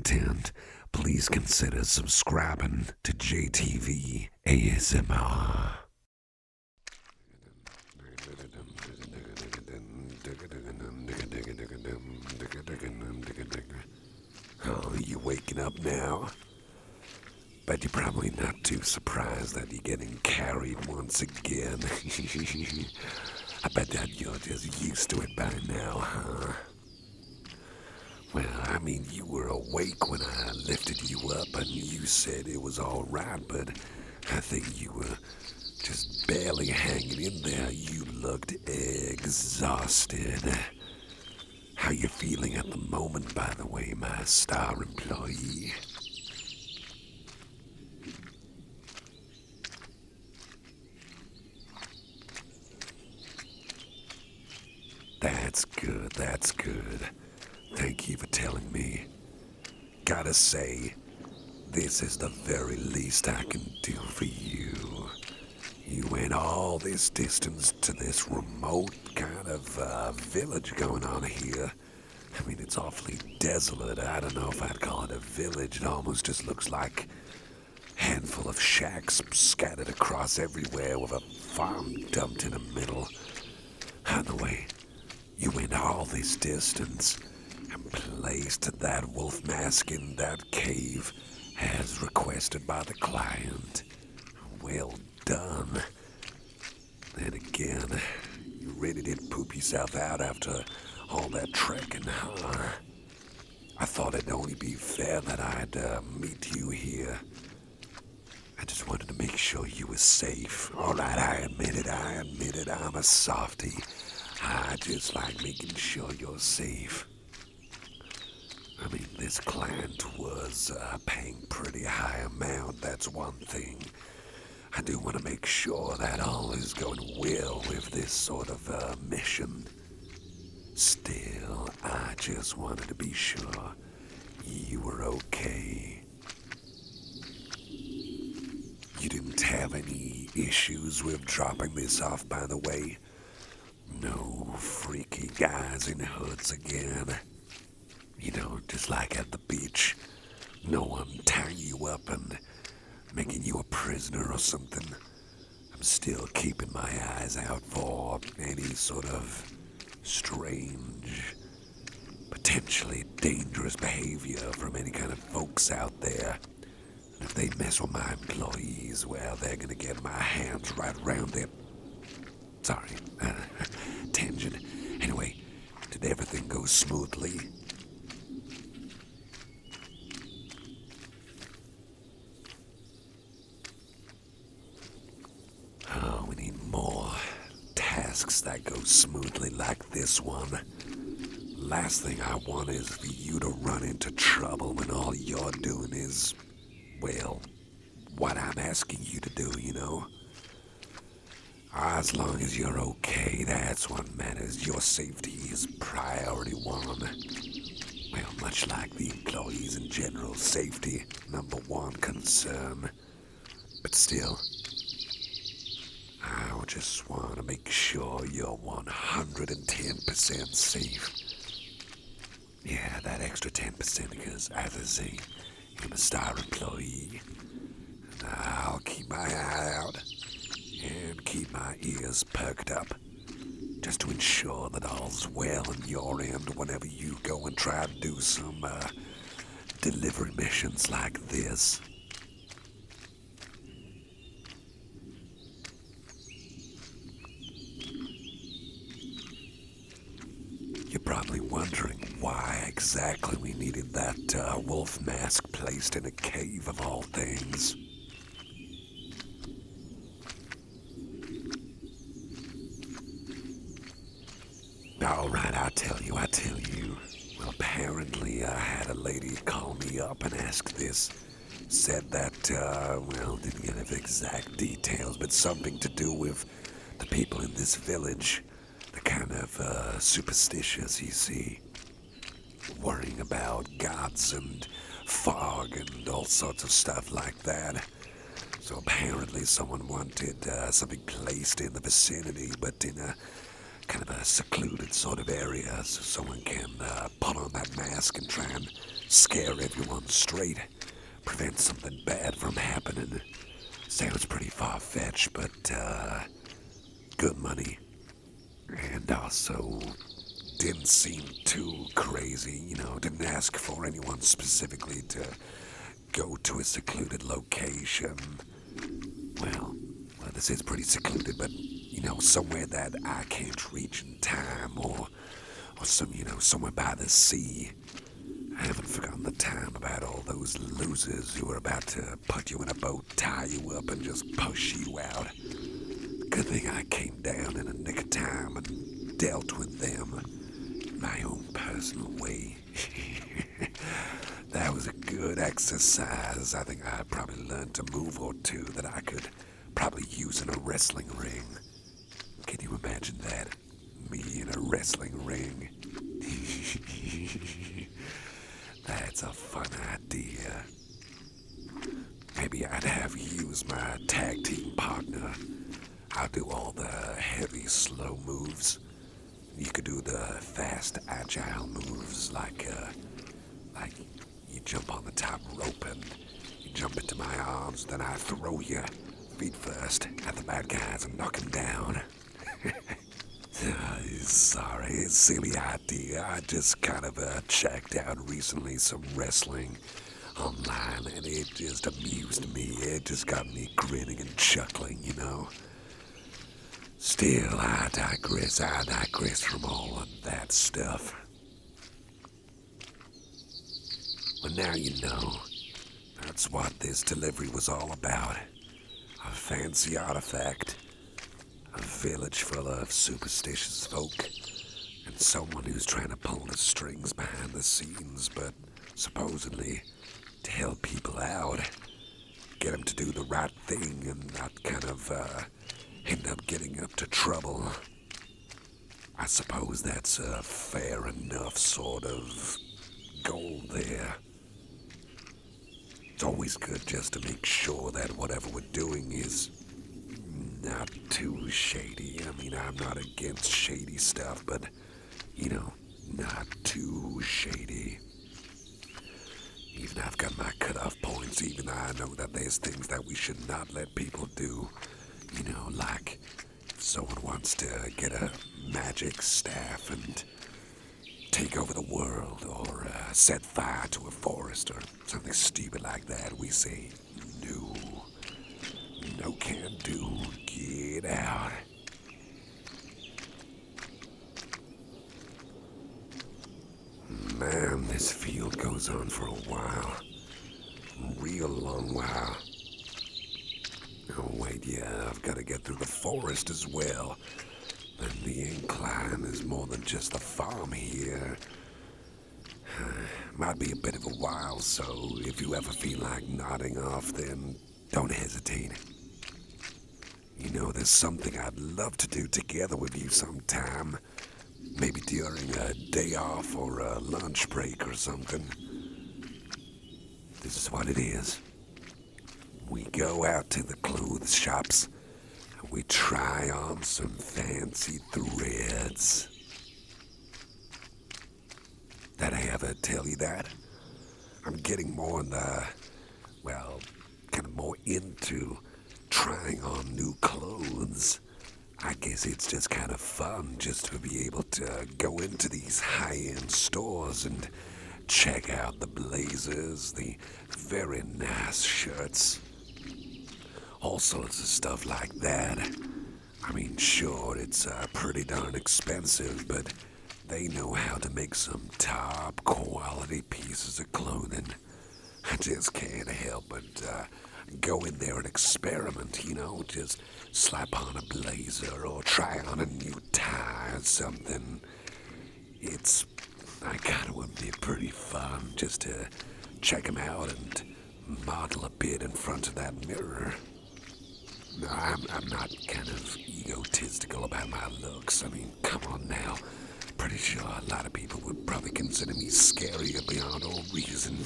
content, please consider subscribing to JTV ASMR. Oh, you waking up now? Bet you're probably not too surprised that you're getting carried once again. I bet that you're just used to it by now, huh? Well, I mean, you were awake when I lifted you up and you said it was all right, but I think you were just barely hanging in there. You looked exhausted. How you feeling at the moment, by the way, my star employee? That's good, that's good. Thank you for telling me. Gotta say, this is the very least I can do for you. You went all this distance to this remote kind of village going on here. I mean, it's awfully desolate. I don't know if I'd call it a village. It almost just looks like a handful of shacks scattered across everywhere with a farm dumped in the middle. Either way, you went all this distance and placed that wolf mask in that cave as requested by the client. Well done. Then again, you really did poop yourself out after all that trekking, huh? I thought it'd only be fair that I'd meet you here. I just wanted to make sure you were safe. Alright, I admit it, I'm a softie. I just like making sure you're safe. I mean, this client was paying pretty high amount, that's one thing. I do want to make sure that all is going well with this sort of mission. Still, I just wanted to be sure you were okay. You didn't have any issues with dropping this off, by the way? No freaky guys in hoods again? You know, just like at the beach. No one tying you up and making you a prisoner or something. I'm still keeping my eyes out for any sort of strange, potentially dangerous behavior from any kind of folks out there. And if they mess with my employees, well, they're gonna get my hands right around their... Sorry, tangent. Anyway, did everything go smoothly? Oh, we need more tasks that go smoothly like this one. Last thing I want is for you to run into trouble when all you're doing is, well, what I'm asking you to do, you know? As long as you're okay, that's what matters. Your safety is priority one. Well, much like the employees in general, safety, number one concern. But still, I just want to make sure you're 110% safe. Yeah, that extra 10% because, as I say, I'm a star employee. And I'll keep my eye out and keep my ears perked up just to ensure that all's well on your end whenever you go and try to do some delivery missions like this. You're probably wondering why exactly we needed that wolf mask placed in a cave of all things. Alright, I'll tell you. Well, apparently I had a lady call me up and ask this. Said that, didn't get the exact details, but something to do with the people in this village. They're kind of superstitious, you see. Worrying about gods and fog and all sorts of stuff like that. So apparently someone wanted something placed in the vicinity, but in a kind of a secluded sort of area, so someone can put on that mask and try and scare everyone straight, prevent something bad from happening. Sounds pretty far-fetched, but, good money. And also, didn't seem too crazy, didn't ask for anyone specifically to go to a secluded location. Well, this is pretty secluded, but, somewhere that I can't reach in time, or somewhere by the sea. I haven't forgotten the time about all those losers who were about to put you in a boat, tie you up, and just push you out. Good thing I came down in a nick of time and dealt with them in my own personal way. That was a good exercise. I think I probably learned a move or two that I could probably use in a wrestling ring. Can you imagine that? Me in a wrestling ring. That's a fun idea. Maybe I'd have you as my tag team partner. I'll do all the heavy, slow moves. You could do the fast, agile moves, like you jump on the top rope and you jump into my arms, then I throw you feet first at the bad guys and knock them down. Sorry, silly idea. I just kind of checked out recently some wrestling online, and it just amused me. It just got me grinning and chuckling, Still, I digress from all of that stuff. Well, now you know. That's what this delivery was all about. A fancy artifact. A village full of superstitious folk, and someone who's trying to pull the strings behind the scenes, but supposedly to help people out, get them to do the right thing and not kind of end up getting up to trouble. I suppose that's a fair enough sort of goal there. It's always good just to make sure that whatever we're doing is not too shady. I mean, I'm not against shady stuff, but, not too shady. Even I've got my cutoff points. Even I know that there's things that we should not let people do. Like if someone wants to get a magic staff and take over the world, or set fire to a forest, or something stupid like that, we say, no. No can do. Get out. Man, this field goes on for a while. A real long while. Oh, wait, yeah, I've got to get through the forest as well. And the incline is more than just a farm here. Might be a bit of a while, so if you ever feel like nodding off, then don't hesitate. There's something I'd love to do together with you sometime. Maybe during a day off or a lunch break or something. This is what it is. We go out to the clothes shops and we try on some fancy threads. Did I ever tell you that? I'm getting more in the, kind of more into trying on new clothes. I guess it's just kind of fun just to be able to go into these high-end stores and check out the blazers, the very nice shirts, all sorts of stuff like that. I mean, sure, it's pretty darn expensive, but they know how to make some top quality pieces of clothing. I just can't help but go in there and experiment, just slap on a blazer or try on a new tie or something. I kind of would be pretty fun just to check them out and model a bit in front of that mirror. No, I'm not kind of egotistical about my looks. I mean, come on now. Pretty sure a lot of people would probably consider me scarier beyond all reason.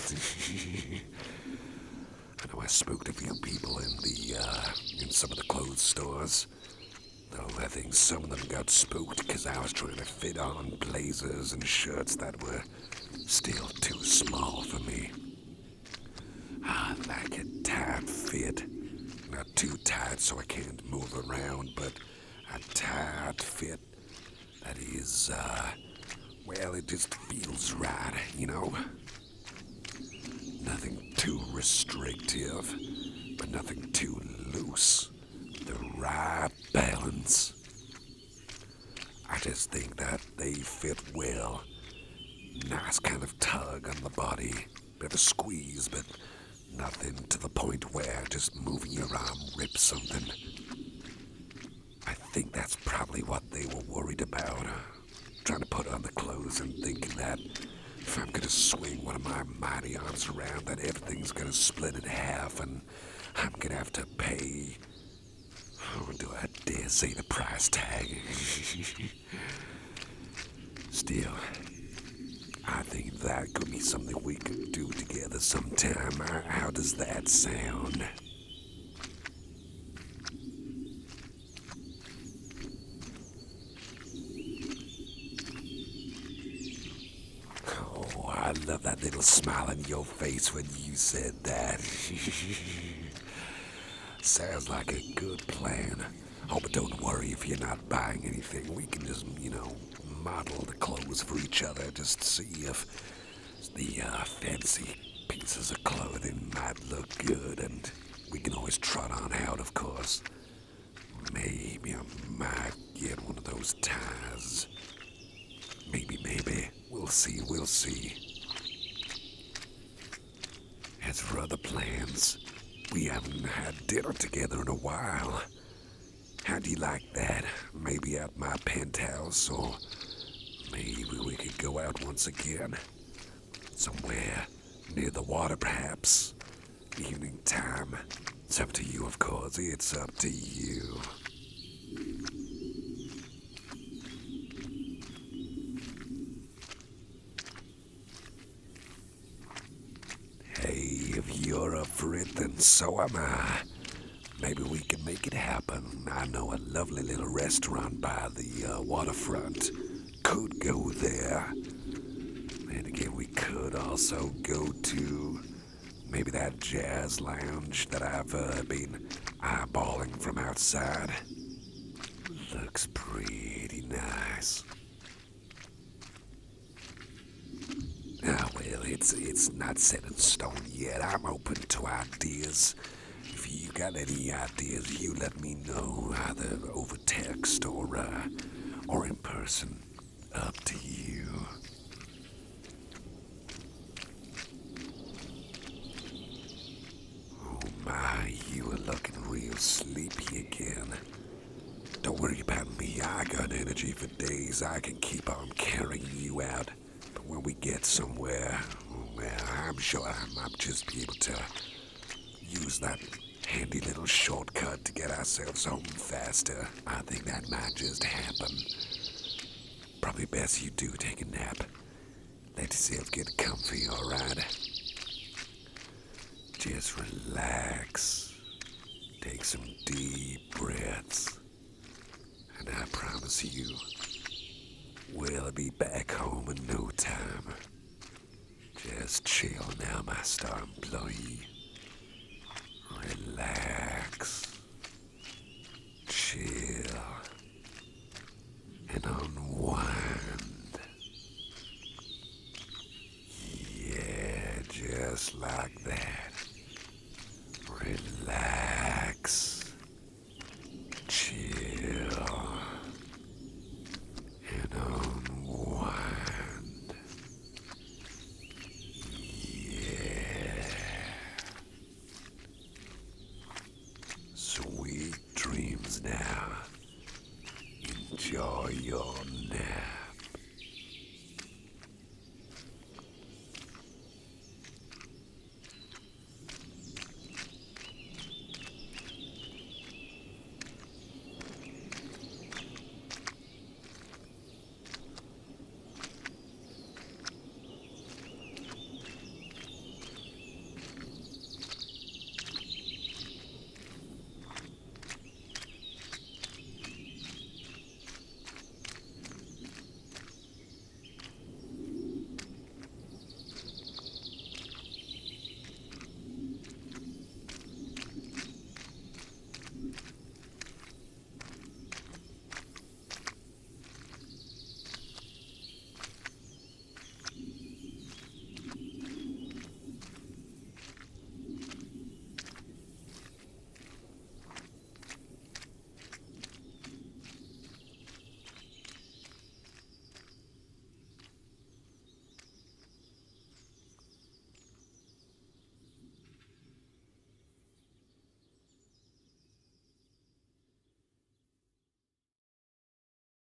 I know I spooked a few people in some of the clothes stores. Though I think some of them got spooked because I was trying to fit on blazers and shirts that were still too small for so I can't move around, but a tight fit that is, well, it just feels right, you know? Nothing too restrictive, but nothing too loose. The right balance. I just think that they fit well. Nice kind of tug on the body. Bit of a squeeze, but nothing to the point where just moving your arm rips something. I think that's probably what they were worried about. Trying to put on the clothes and thinking that if I'm gonna swing one of my mighty arms around, that everything's gonna split in half and I'm gonna have to pay. Oh, do I dare say the price tag? Still, I think that could be something we could do together sometime. How does that sound? Oh, I love that little smile on your face when you said that. Sounds like a good plan. Oh, but don't worry if you're not buying anything. We can just, model the clothes for each other. Just see if the fancy pieces of clothing might look good. And we can always trot on out, of course. Maybe I might get one of those ties. Maybe. We'll see. As for other plans, we haven't had dinner together in a while. How do you like that? Maybe at my penthouse, or maybe we could go out once again. Somewhere near the water, perhaps. Evening time. It's up to you, of course. It's up to you. Hey, if you're up for it, then so am I. Maybe we can make it happen. I know a lovely little restaurant by the waterfront. Could go there. And again, we could also go to maybe that jazz lounge that I've been eyeballing from outside. Looks pretty nice. Ah, well, it's not set in stone yet. I'm open to ideas. If you got any ideas, you let me know, either over text or in person. Up to you. Oh my, you are looking real sleepy again. Don't worry about me. I got energy for days. I can keep on carrying you out. But when we get somewhere, well, I'm sure I might just be able to use that handy little shortcut to get ourselves home faster. I think that might just happen. Probably best you do take a nap. Let yourself get comfy, alright? Just relax. Take some deep breaths. And I promise you, we'll be back home in no time. Just chill now, my star employee. Relax. Chill. And unwind. Yeah, just like that. Relax.